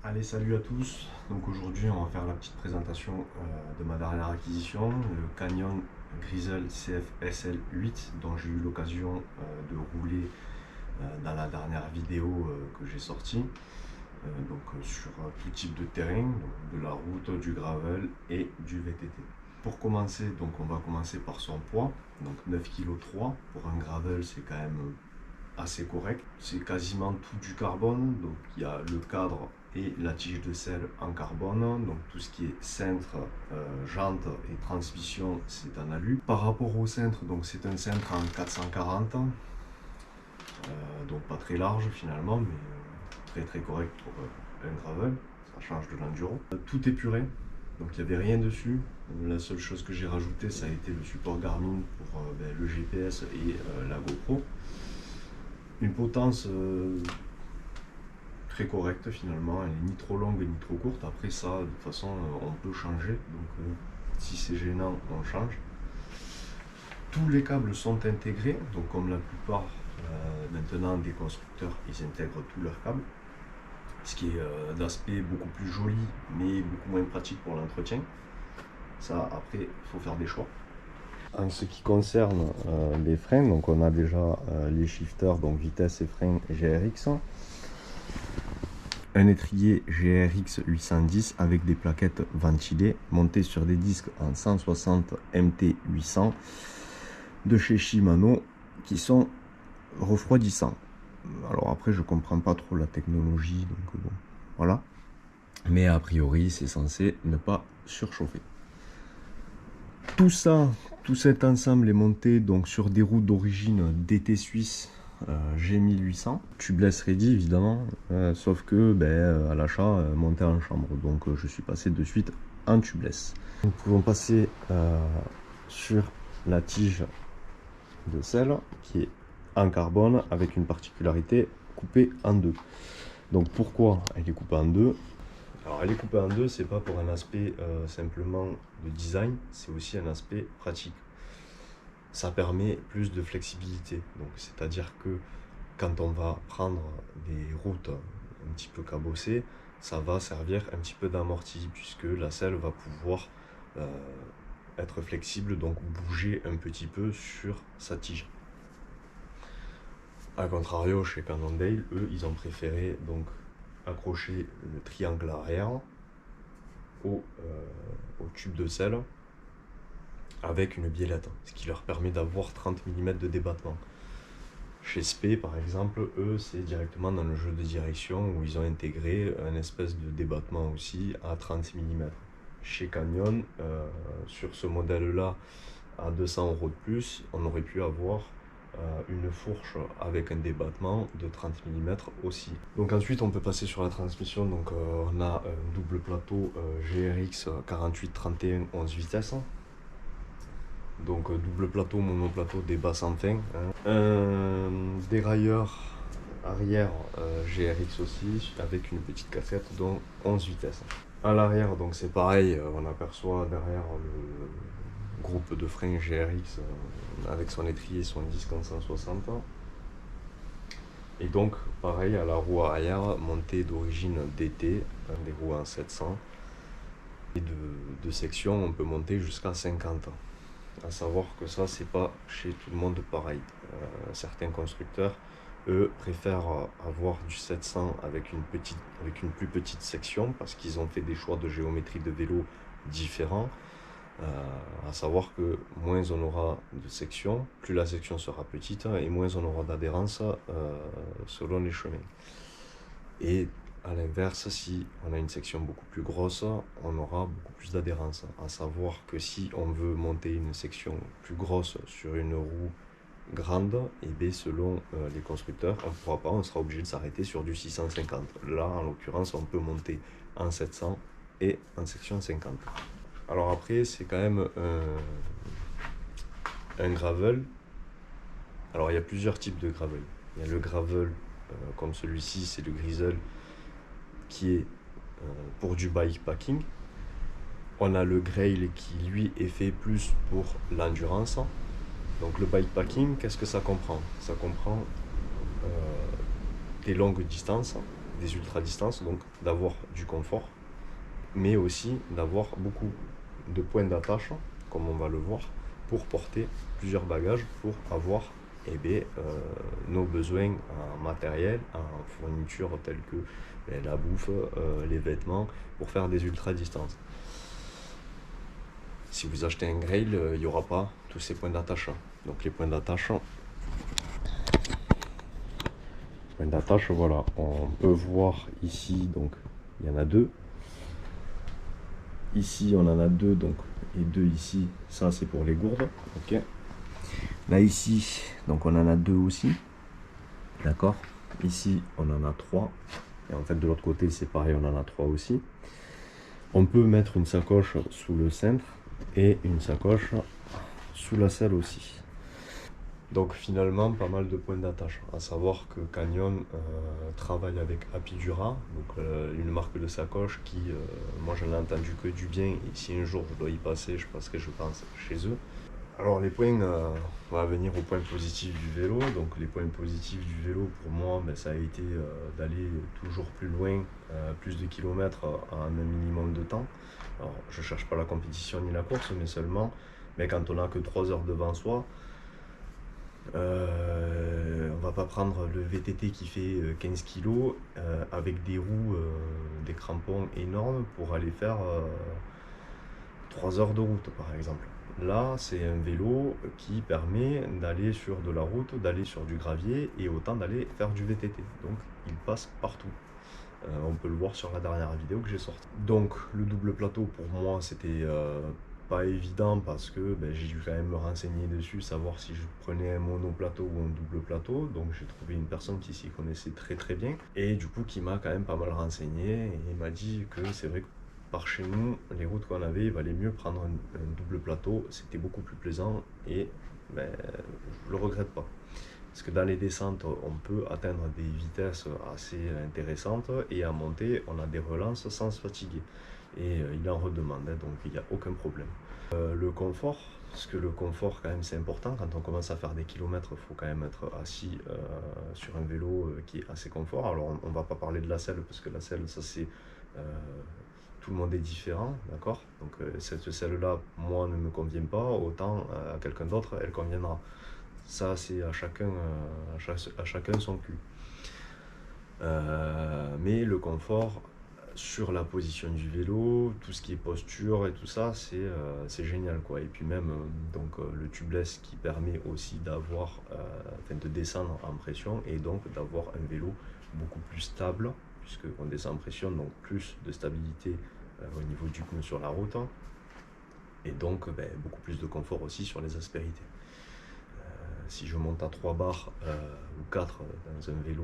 Allez, salut à tous. Donc aujourd'hui, on va faire la petite présentation de ma dernière acquisition, le Canyon Grizzle CF SL8, dont j'ai eu l'occasion de rouler dans la dernière vidéo que j'ai sortie. Sur tout type de terrain, donc de la route, du gravel et du VTT. Pour commencer, donc on va commencer par son poids, donc 9,3 kg. Pour un gravel, c'est quand même assez correct. C'est quasiment tout du carbone, donc il y a le cadre et la tige de selle en carbone, donc tout ce qui est cintre, jante et transmission, c'est en alu. Par rapport au cintre, donc c'est un cintre en 440, donc pas très large finalement, mais très correct pour un gravel, ça change de l'enduro. Tout épuré, donc il n'y avait rien dessus. La seule chose que j'ai rajouté, ça a été le support Garmin pour le GPS et la GoPro. Une potence très correcte finalement, elle est ni trop longue ni trop courte. Après ça, de toute façon, on peut changer, donc si c'est gênant, on change. Tous les câbles sont intégrés, donc comme la plupart maintenant des constructeurs, ils intègrent tous leurs câbles, ce qui est d'aspect beaucoup plus joli, mais beaucoup moins pratique pour l'entretien. Ça, après, il faut faire des choix. En ce qui concerne les freins, donc on a déjà les shifters, donc vitesse et frein GRX. Un étrier GRX 810 avec des plaquettes ventilées montées sur des disques en 160 MT 800 de chez Shimano qui sont refroidissants. Alors après je comprends pas trop la technologie, donc bon, voilà. Mais a priori c'est censé ne pas surchauffer. Tout ça, tout cet ensemble est monté donc sur des roues d'origine DT Suisse G1800, tubeless ready évidemment, sauf que à l'achat monté en chambre, donc je suis passé de suite en tubeless. Nous pouvons passer sur la tige de selle qui est en carbone avec une particularité coupée en deux. Donc pourquoi elle est coupée en deux? Alors elle est coupée en deux, c'est pas pour un aspect simplement de design, c'est aussi un aspect pratique. Ça permet plus de flexibilité, donc c'est-à-dire que quand on va prendre des routes un petit peu cabossées, ça va servir un petit peu d'amorti puisque la selle va pouvoir être flexible, donc bouger un petit peu sur sa tige. A contrario, chez Cannondale, eux, ils ont préféré donc accrocher le triangle arrière au tube de selle avec une biellette, ce qui leur permet d'avoir 30 mm de débattement. Chez Spey, par exemple, eux, c'est directement dans le jeu de direction où ils ont intégré un espèce de débattement aussi à 30 mm. Chez Canyon, sur ce modèle-là, à 200 € de plus, on aurait pu avoir une fourche avec un débattement de 30 mm aussi. Donc ensuite on peut passer sur la transmission, donc on a un double plateau GRX 4831 11 vitesses. Donc double plateau, monoplateau, débat sans fin. Un dérailleur arrière GRX aussi avec une petite cassette dont 11 vitesses. À l'arrière donc c'est pareil, on aperçoit derrière le groupe de freins GRX avec son étrier et son disque en 160. Et donc pareil à la roue arrière montée d'origine DT, des roues en 700. Et de section on peut monter jusqu'à 50. À savoir que ça c'est pas chez tout le monde pareil. Certains constructeurs eux préfèrent avoir du 700 avec une plus petite section parce qu'ils ont fait des choix de géométrie de vélo différents. À savoir que moins on aura de sections, plus la section sera petite et moins on aura d'adhérence selon les chemins. Et à l'inverse, si on a une section beaucoup plus grosse, on aura beaucoup plus d'adhérence. À savoir que si on veut monter une section plus grosse sur une roue grande, et bien selon les constructeurs, on ne pourra pas, on sera obligé de s'arrêter sur du 650. Là, en l'occurrence, on peut monter en 700 et en section 50. Alors après, c'est quand même un gravel. Alors il y a plusieurs types de gravel. Il y a le gravel comme celui-ci, c'est le Grizzle qui est pour du bikepacking. On a le Grail qui lui est fait plus pour l'endurance. Donc le bikepacking, qu'est-ce que ça comprend? Ça comprend des longues distances, des ultra-distances, donc d'avoir du confort, mais aussi d'avoir beaucoup de points d'attache, comme on va le voir, pour porter plusieurs bagages, pour avoir nos besoins en matériel, en fourniture telles que la bouffe, les vêtements, pour faire des ultra-distances. Si vous achetez un Grail, il n'y aura pas tous ces points d'attache. Donc les points d'attache, voilà, on peut voir ici, donc il y en a deux. Ici on en a deux, donc et deux ici, ça c'est pour les gourdes. Ok. Là ici, donc on en a deux aussi. D'accord. Ici on en a trois. Et en fait de l'autre côté c'est pareil, on en a trois aussi. On peut mettre une sacoche sous le cintre et une sacoche sous la selle aussi. Donc finalement pas mal de points d'attache. À savoir que Canyon travaille avec Apidura, donc une marque de sacoche qui, moi j'en ai entendu que du bien, et si un jour je dois y passer, je passerai je pense chez eux. Alors les points, on va venir aux points positifs du vélo. Donc les points positifs du vélo pour moi, ça a été d'aller toujours plus loin, plus de kilomètres à un minimum de temps. Alors je cherche pas la compétition ni la course, mais seulement quand on n'a que 3 heures devant soi, on va pas prendre le VTT qui fait 15 kg avec des roues, des crampons énormes pour aller faire 3 heures de route par exemple. Là, c'est un vélo qui permet d'aller sur de la route, d'aller sur du gravier et autant d'aller faire du VTT. Donc, il passe partout. On peut le voir sur la dernière vidéo que j'ai sortie. Donc, le double plateau, pour moi, c'était pas évident parce que j'ai dû quand même me renseigner dessus, savoir si je prenais un monoplateau ou un double plateau. Donc, j'ai trouvé une personne qui s'y connaissait très très bien et du coup, qui m'a quand même pas mal renseigné et il m'a dit que c'est vrai que par chez nous, les routes qu'on avait, il valait mieux prendre un double plateau, c'était beaucoup plus plaisant et je le regrette pas. Parce que dans les descentes, on peut atteindre des vitesses assez intéressantes et à monter, on a des relances sans se fatiguer. Et il en redemande, donc il n'y a aucun problème. Le confort, parce que le confort quand même c'est important, quand on commence à faire des kilomètres, il faut quand même être assis sur un vélo qui est assez confort. Alors on ne va pas parler de la selle, parce que la selle, ça c'est... tout le monde est différent, d'accord. Donc cette selle-là, moi, ne me convient pas, autant à quelqu'un d'autre, elle conviendra. Ça, c'est à chacun son cul. Mais le confort sur la position du vélo, tout ce qui est posture et tout ça, c'est génial, quoi. Et puis même le tubeless qui permet aussi d'avoir, de descendre en pression et donc d'avoir un vélo beaucoup plus stable, puisqu'on descend en pression, donc plus de stabilité au niveau du pneu sur la route, et donc beaucoup plus de confort aussi sur les aspérités. Si je monte à 3 bars ou 4 dans un vélo,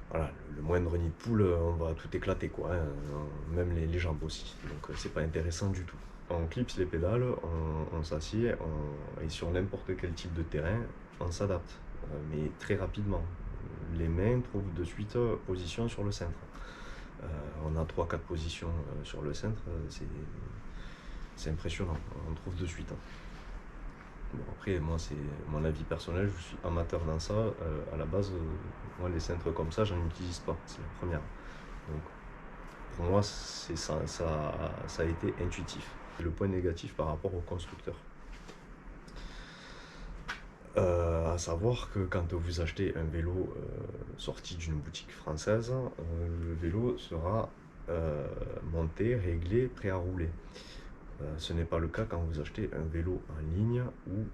voilà, le moindre nid de poule, on va tout éclater, quoi, hein, même les jambes aussi, donc c'est pas intéressant du tout. On clipse les pédales, on s'assied, et sur n'importe quel type de terrain, on s'adapte, mais très rapidement. Les mains trouvent de suite position sur le cintre. On a 3-4 positions sur le cintre, c'est impressionnant, on trouve de suite. Bon, après, moi, c'est mon avis personnel, je suis amateur dans ça. À la base, moi, les cintres comme ça, j'en utilise pas, c'est la première. Donc, pour moi, ça a été intuitif. Le point négatif par rapport au constructeur. À savoir que quand vous achetez un vélo sorti d'une boutique française, le vélo sera monté, réglé, prêt à rouler. Ce n'est pas le cas quand vous achetez un vélo en ligne ou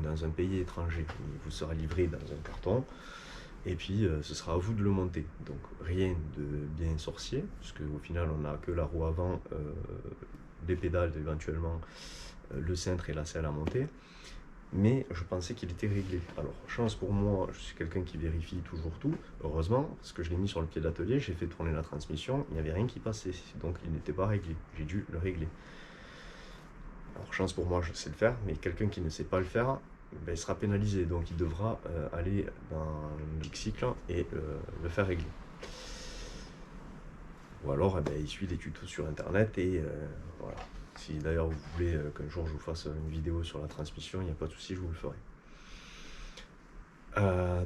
dans un pays étranger. Il vous sera livré dans un carton et puis ce sera à vous de le monter. Donc rien de bien sorcier, puisque au final on n'a que la roue avant, des pédales éventuellement, le cintre et la selle à monter. Mais je pensais qu'il était réglé. Alors, chance pour moi, je suis quelqu'un qui vérifie toujours tout, heureusement, parce que je l'ai mis sur le pied d'atelier, j'ai fait tourner la transmission, il n'y avait rien qui passait, donc il n'était pas réglé, j'ai dû le régler. Alors, chance pour moi, je sais le faire, mais quelqu'un qui ne sait pas le faire, il sera pénalisé, donc il devra aller dans le cycle et le faire régler. Ou alors, il suit des tutos sur internet et voilà. Si d'ailleurs vous voulez qu'un jour je vous fasse une vidéo sur la transmission, il n'y a pas de souci, je vous le ferai.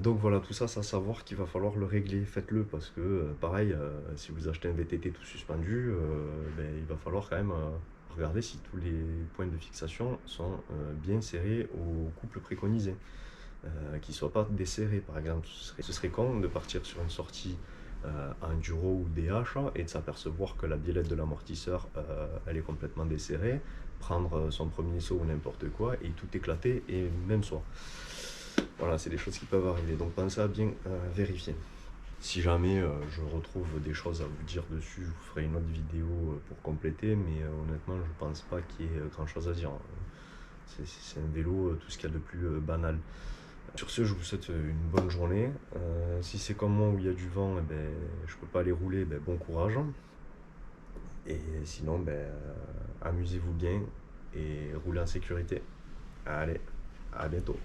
Donc voilà, tout ça, c'est à savoir qu'il va falloir le régler. Faites-le parce que, pareil, si vous achetez un VTT tout suspendu, ben, il va falloir quand même regarder si tous les points de fixation sont bien serrés au couple préconisé. Qu'ils ne soient pas desserrés, par exemple. Ce serait con de partir sur une sortie enduro ou DH et de s'apercevoir que la biellette de l'amortisseur, elle est complètement desserrée, prendre son premier saut ou n'importe quoi et tout éclater et même soi. Voilà, c'est des choses qui peuvent arriver, donc pensez à bien vérifier. Si jamais je retrouve des choses à vous dire dessus, je vous ferai une autre vidéo pour compléter, mais honnêtement, je pense pas qu'il y ait grand chose à dire. C'est un vélo, tout ce qu'il y a de plus banal. Sur ce, je vous souhaite une bonne journée. Si c'est comme moi où il y a du vent, eh ben, je peux pas aller rouler, ben, bon courage. Et sinon, ben, amusez-vous bien et roulez en sécurité. Allez, à bientôt.